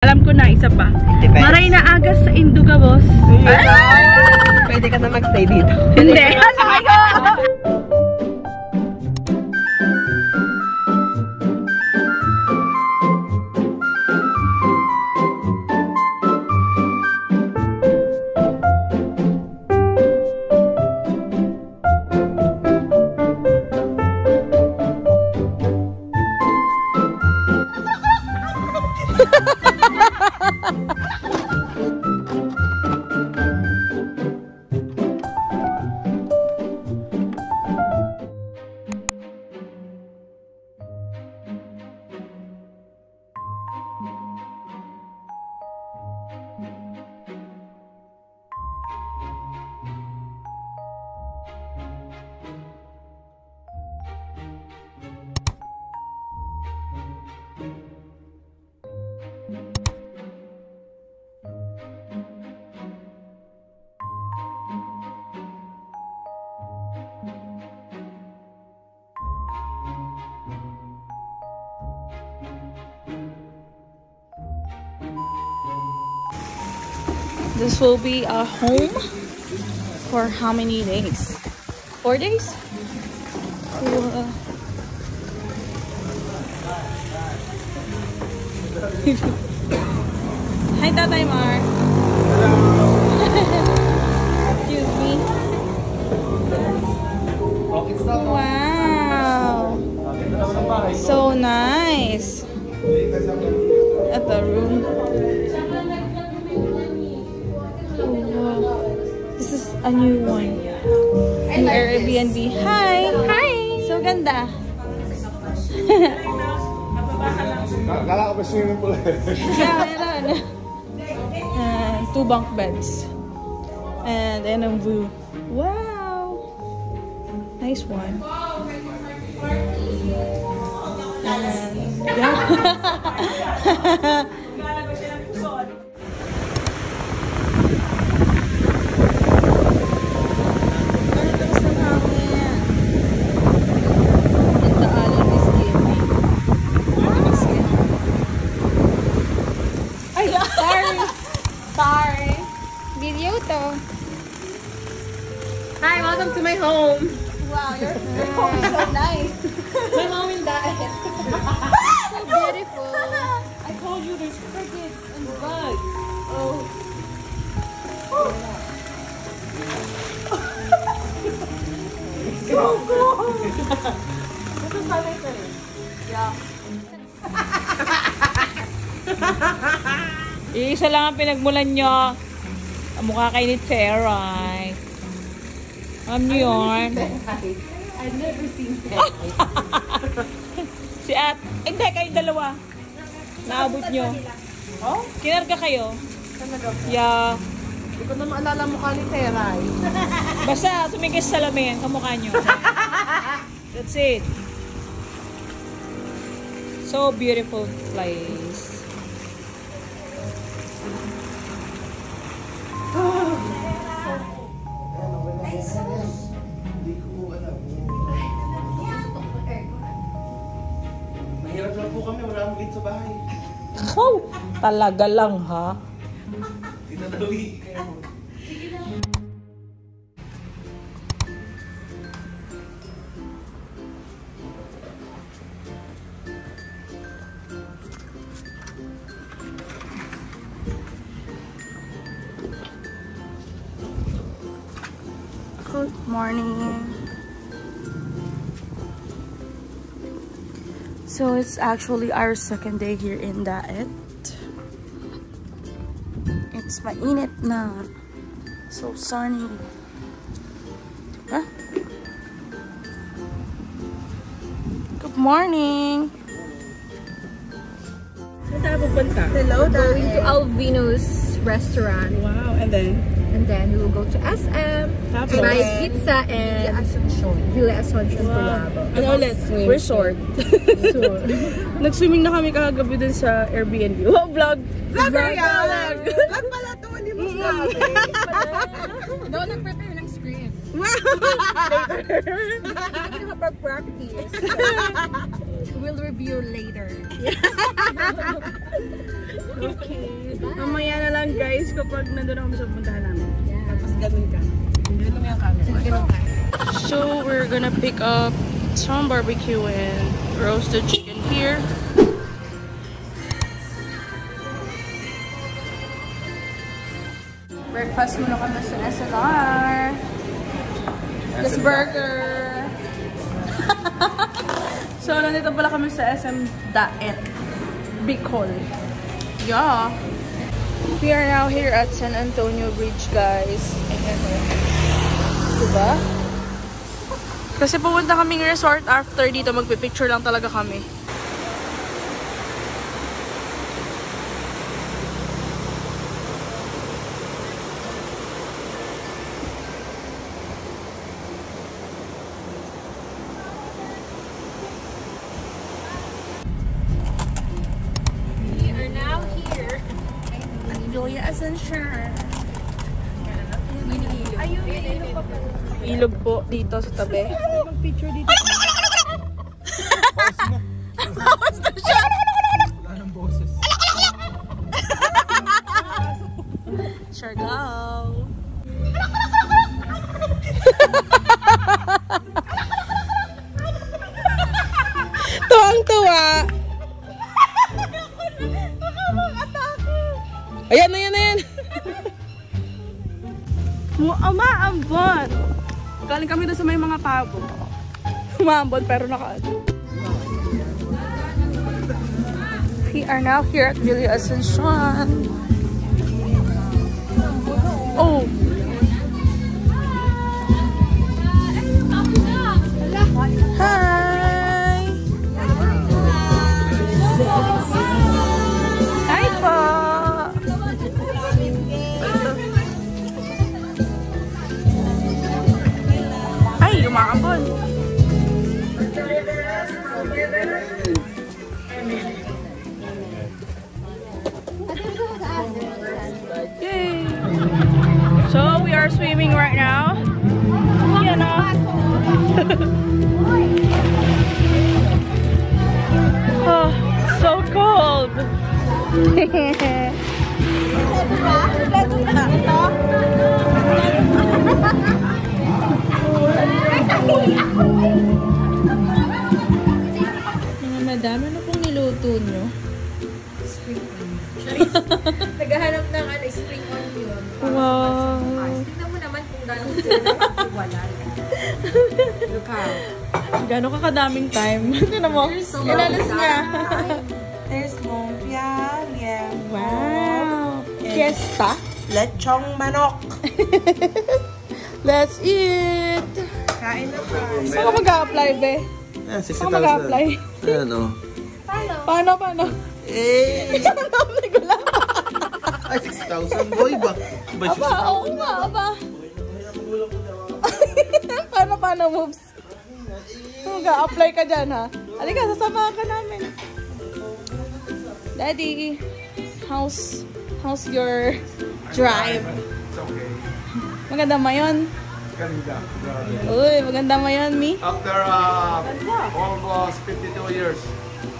Alam ko na isa pa. Maray na agas sa Induga, boss. Pwede ka na magstay dito. Hindi. This will be a home for how many days? 4 days? Hi, Tatay Mar. Excuse me. Wow. So nice. At the room. This is a new one. New Airbnb. Hi! Hi! So ganda. Kala ko ba swimming pool? Yeah, meron. 2 bunk beds. And then a view. Wow! Nice one. And yeah. Sorry. Video to. Hi, welcome to my home. Wow, your home is so nice. My mom and dad. So beautiful. I told you there's crickets and bugs. Oh. So cool. This is how they say. Yeah. Isa lang ang pinagmulan nyo. Ang mukha kayo ni Teray. Alam nyo yun? I've never seen that. Si At. Hindi, kayong dalawa. Naabot nyo. Oh? Kinarga kayo. Talaga ba? Yeah. Hindi ko na maalala mukha ni Teray. Basta, tumigis sa salamin. Kamukha nyo. That's it. So beautiful place. Mahirap lang po kami, wala akong gate sa bahay. Oh, talaga lang ha. Tinadawi kayo. Good morning. So it's actually our second day here in Daet. It's mainit na. So sunny. Huh? Good morning. Saan tayo pupunta? Hello, going to Alvino's restaurant. Wow, and then? And then we will go to SM, buy pizza and Villa Asuncion Tulago. Ano ulit? Resort. Nag-swimming na kami kagabi dun sa Airbnb. Wow, vlog! Vlog pala ito, hindi mo sinabi. No, nag-prepare ng script. We'll review later. Okay. Mamaya na lang guys kapag nandun ako sa puntahan namin. Tapos ganun ka. Ganito mo yung camera. So we're gonna pick up some barbecue and roasted chicken here. Breakfast muna kami sa SLR. This burger. So nandito pala kami sa SM Daet, Bicol. Yeah. We are now here at San Antonio Bridge, guys. Ayan o. Diba? Kasi pupunta kaming resort after dito. Magpipicture lang talaga kami. We are now here at Julia Ascension. Ayun, ilog pa pala. Ilog po dito sa tabi. Picture dito. Bawas na siya! Wala nang boses. Siargao. Tuwang-tuwa. Ayan na yan, ayan. Umaambon. Galing kami doon sa may mga pabo. Umaambon pero We are now here at Julia Ascension. Oh. Hi. Hi po. Ay, umaambon. Yay! So we are swimming right now. Yan o. Oh, so cold. Mga madami na pong niluto nyo. Naghahanap ng spring onion. Wow. Tignan mo naman kung gano'n wala. Look how. Gano'n ka kadaming time. Tignan mo. Ilalas niya. There's lumpia, liempo, Wow. Fiesta. lechong manok. Let's eat. Kain na pa. Saan ka mag-a-apply, be? Saan ka mag-a-apply? Ano? Paano? Eh! Sabi ko lang. Ay, 6,000 boy ba? Aba, oo nga, aba. Paano moves? Mag-a-apply ka dyan, ha? Halika, sasamahan ka namin. Daddy, how's your drive? It's okay. Maganda ba yun? Ganda. Uy, maganda ba yun, Mi? After almost 52 years,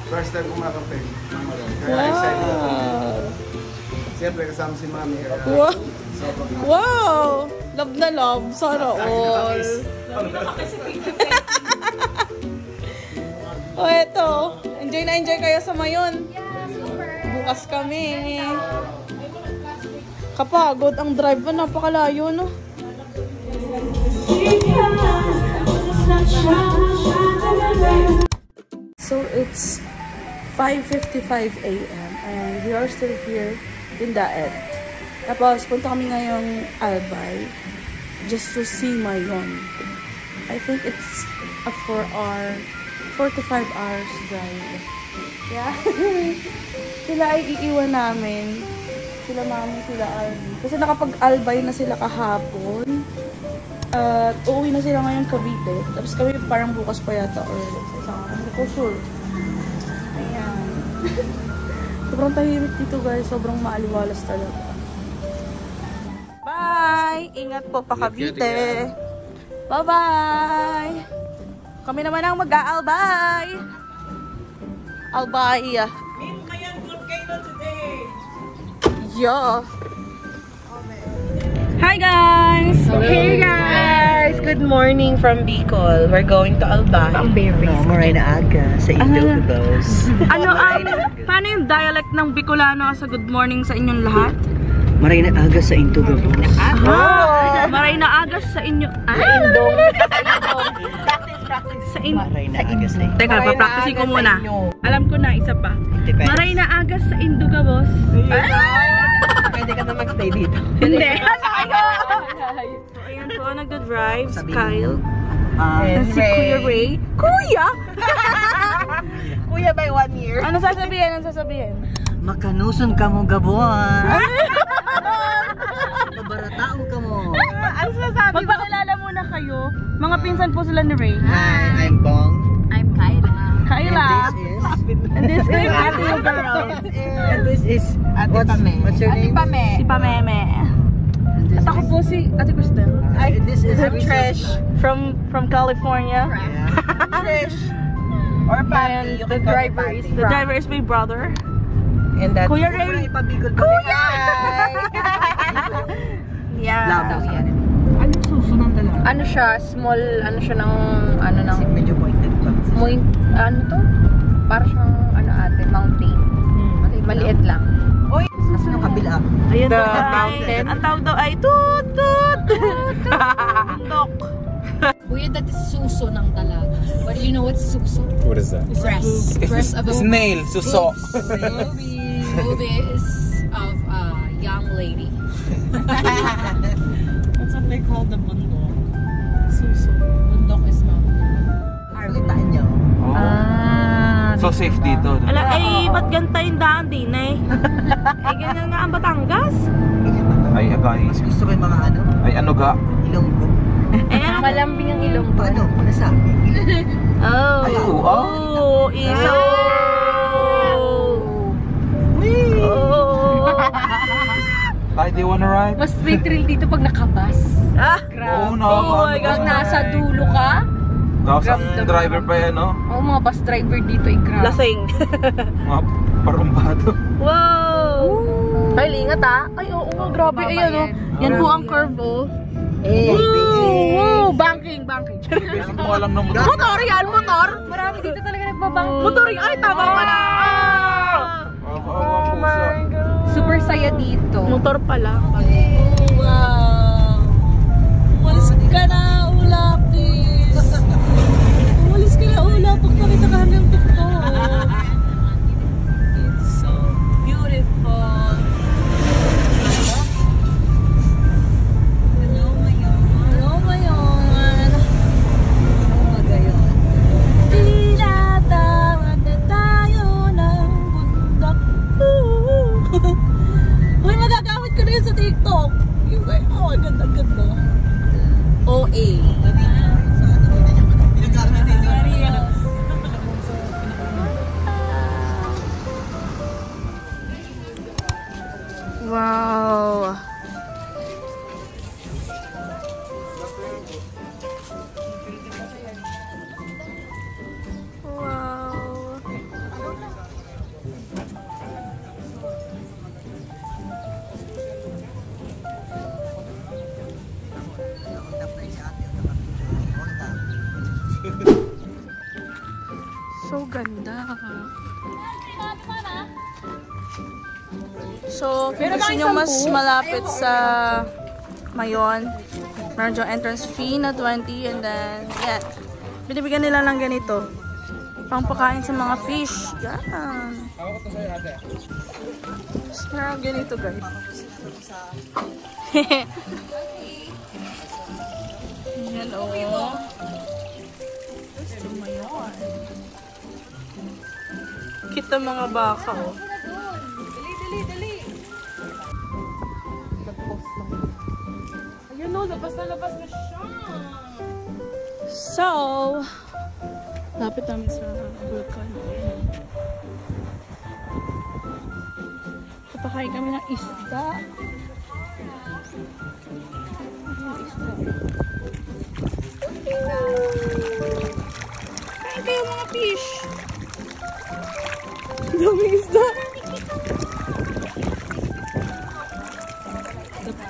first time ko makapay. Kaya excited ako. Wow. Siyempre kasama si Mami. Wow. Wow! Love na love. Sana all. Oh, eto. Enjoy na enjoy kayo sa Mayon. Bukas kami. Kapagod ang drive mo. Napakalayo, no? So, it's 5:55 a.m. and we are still here in Daet. Tapos, punta kami ngayong Albay just to see Mayon. I think it's a 4 to 5 hours drive. Yeah. Sila ay iiwan namin. Sila Mami, sila Alvin. Kasi nakapag-Albay na sila kahapon. At uuwi na sila ngayon Cavite. Tapos kami parang bukas pa yata or isang hindi ko sure. Ayan. Sobrang tahimik dito guys. Sobrang maaliwalas talaga. Bye! Ingat po pa Cavite. Bye-bye! Kami naman ang mag-aalbay. Albay. Min, kaya good kayo today. Yeah. Hi guys! Hey guys! Good morning from Bicol. We're going to Albay. Maray na aga sa Indogabos. Paano yung dialect ng Bicolano sa good morning sa inyong lahat? Maray na aga sa Indogabos. Maray na aga sa inyo. Maray na aga sa Indogabos. Teka, papracticing ko muna. Alam ko na, isa pa. Maray na aga sa Indogabos. Pwede ka na mag-stay dito. Hindi. So, ayan po, nagda-drive si Kyle. And si Kuya Ray. Kuya? Kuya by 1 year. Ano sasabihin? Makanuson ka mo gabuan. Mabarataon ka mo. Ano sasabi? Magpakilala muna kayo. Mga pinsan po sila ni Ray. Hi, I'm Bong. I'm Kyla. Kyla. And this is Ate Girl. And this is Ate Pame. What's your name? Si Pameme. At ako po si Ate Cristel. This is Trish. From California. Trish. Or Pami. The driver is my brother. And that's Kuya Ray. Kuya! Yeah. Ano susunod talaga? Ano siya? Small, ano siya ng, ano ng, Medyo pointed pa. ano to? Para siyang, ano ate, mountain. Maliit lang. Oy, nasa yung kabila. Ayan The daw ay, mountain. ang tawag daw ay tut tut. Bundok. Kuya, that is suso ng dalaga. But do you know what's suso? What is that? Breast. Breast of a Snail, suso. Boobies of a young lady. That's what they call the bundok. Suso. Bundok is mountain. Salitaan niyo. So safe dito. Ala, ay, ba't ganta yung daan din eh? Ay, ganyan nga ang Batangas. Ay, agay. Mas gusto ko yung mga ano, Ay, ano ga? Ilonggo. Malambing ang ilong ko. Ano? Ano sabi? Oh. Ay, Oh, iso. Ay, do you wanna ride? Mas may thrill dito pag nakabas. Oo, no. Oh my God. Pag nasa dulo ka, Tapos ang driver pa yan, no? mga bus driver dito ay grabe. Lasing. Mga parumbado. Wow. Ay, lingat ah. Ay, oo nga, grabe. Ayan o. Yan po ang curve oh. Woo! Banking. Basic mo alam ng motor. Motor yan, motor. Marami dito talaga nagbabang. Motor yan. Ay, tama ka na. Oh my God. Super saya dito. Motor pala. Wow! Umalis ka na, Ula, please. Umalis ka na, Ula. Pagpakita ka ng TikTok. It's so beautiful. Hello, Mayon. Hello, Mayon. Oh, magayon. Tinatawag na tayo ng bundok. Uy, magagamit ko na yun sa TikTok. Yung oh, ganda. OA. Wow. So ganda. So, kung gusto nyo mas malapit sa Mayon, meron diyong entrance fee na 20 and then, yan. Binibigyan nila lang ganito. Pangpakain sa mga fish. Yan. So, meron ganito guys. Yan o. Gusto Mayon. Kita mga baka o. Dali. Ayun o, labas na siya. So, lapit namin sa volcano. Papakain kami ng isda. Kain kayo mga fish. Daming isda.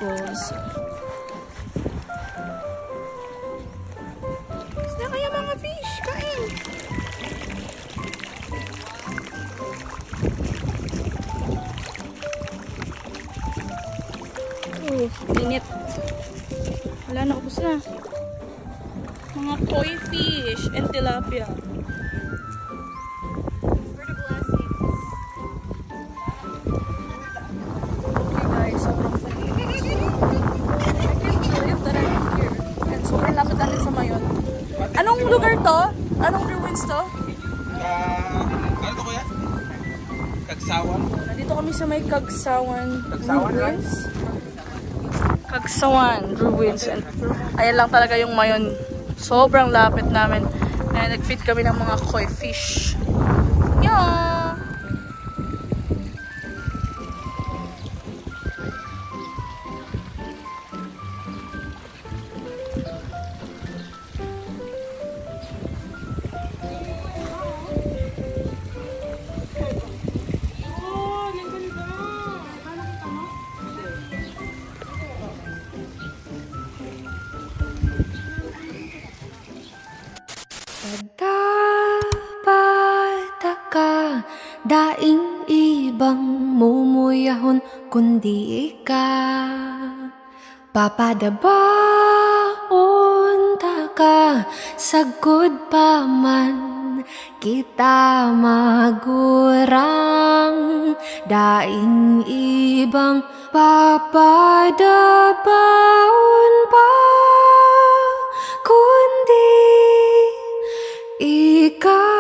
Falls. Saan kaya mga fish? Kain! Init. Wala na, ubos na. Mga koi fish and tilapia. Okay guys, sobrang and sobrang lapit natin sa Mayon. Anong lugar to? Anong ruins to? Ano to kuya? Kagsawan? Nandito kami sa may Kagsawan ruins. Kagsawan ruins. And ayan lang talaga yung Mayon. Sobrang lapit namin. Kaya nag-feed kami ng mga koi fish. Yeah! Ka daing ibang mumuyahon kundi ikaw papadabaon ta ka sagud pa man kita magurang daing ibang papadabaon pa kundi ikaw.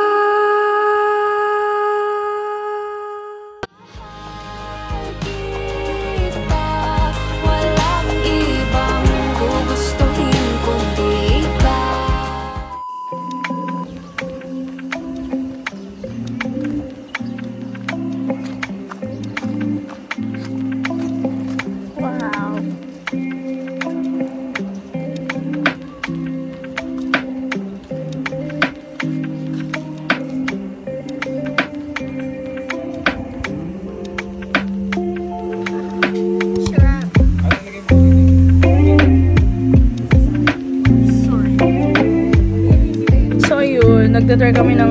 Nagtatry kami ng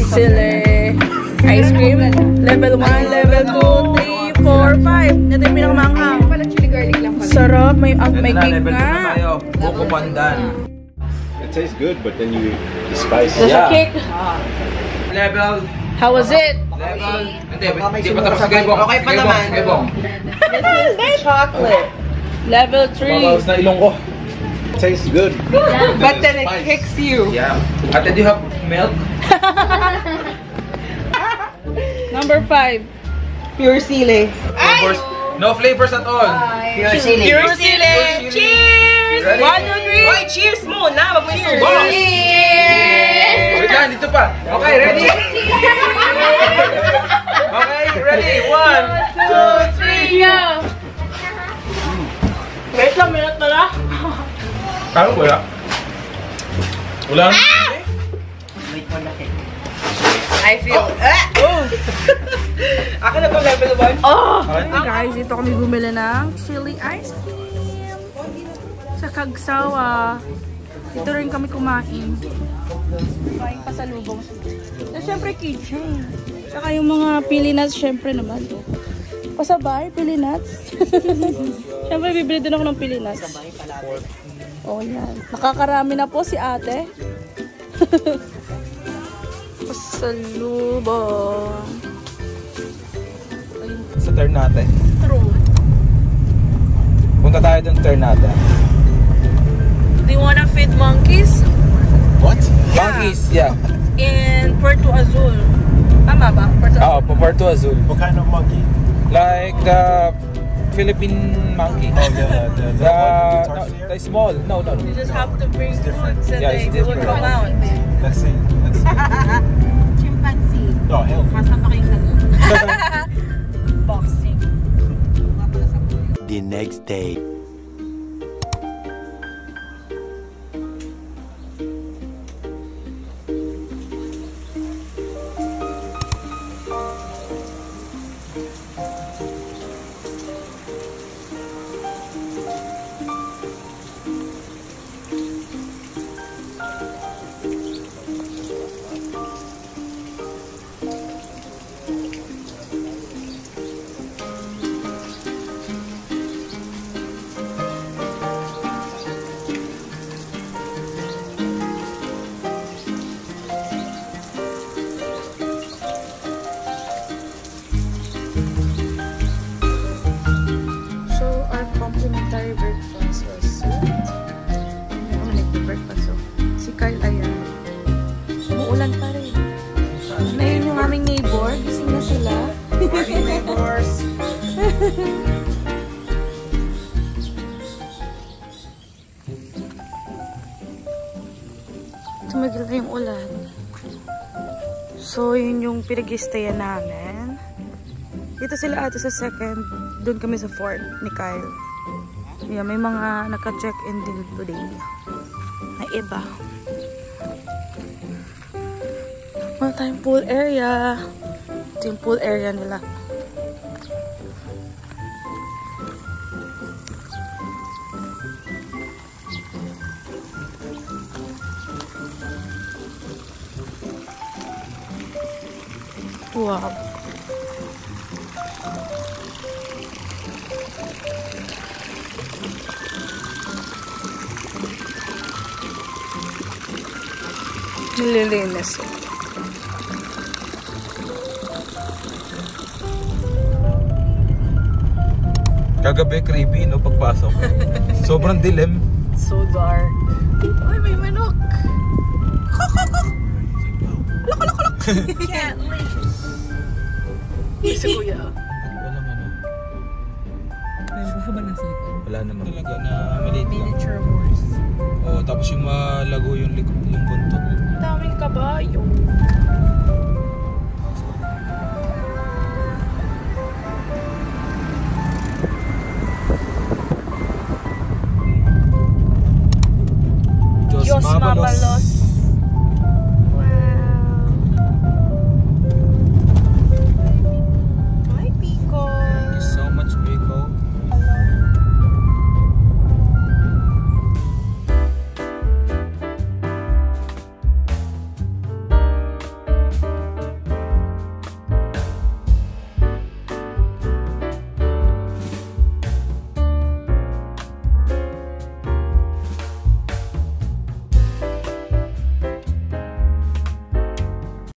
sili ice cream. Level 1, level 2, 3, 4, 5. Ito yung pinakamanghang. Sarap. May cake nga. Buko pandan. It tastes good, but then you spice. There's a cake. Level. How was it? Level. Hindi pa tapos sa gaybong. Okay pa naman. This is chocolate. Level 3. Mabawas na ilong ko. Tastes good. Yeah. But then it kicks you. Yeah. At then you have milk. Number 5. Pure sili. No flavors at all. Pure sili. Pure sili. Cheers! Ready? 1, 2, 3. Boy, cheers muna. Cheers! Wait lang, dito pa. Okay, ready? Okay, ready? 1, 2, 3. Yeah. Wait lang, minute na lang. Kano kuya? Wala na. I feel... Ako na po level 1. Oh! Hey guys, dito kami bumili ng chili ice cream sa Kagsawa. Dito rin kami kumain. Kain pa sa lubong. At syempre kitchen. Saka yung mga pili nuts, syempre naman. Pasabay, pili nuts. Syempre bibili din ako ng pili nuts. Oh yan. Nakakarami na po si ate. Pasalubong. Sa Ternate. True. Punta tayo dun Ternate. Do you wanna feed monkeys? What? Monkeys, yeah. In Puerto Azul. Tama ba? Puerto Azul. What kind of monkey? Like the Philippine monkey. Oh, the the small. No. You just have to bring foods and Yeah, they it's will different. come out. Let's see. Chimpanzee. Oh, hell. Masang pa kayong ganun. Boxing. The next day. tumigil na yung ulan. So, yun yung pinag-i-stayan namin. Dito sila ate sa second. Doon kami sa fourth ni Kyle. Yeah, may mga naka-check-in din today. Na iba. Wala tayong pool area. Ito yung pool area nila. Wow. Nililinis. Kagabi creepy no pagpasok. Sobrang dilim. So dark. Uy, may manok. Alok. Can't leave. Si kuya. Walang ano. Haba nasa likod. Wala naman talaga na maliit lang. Miniature horse. Oh, tapos yung malago yung buntot. Daming kabayo.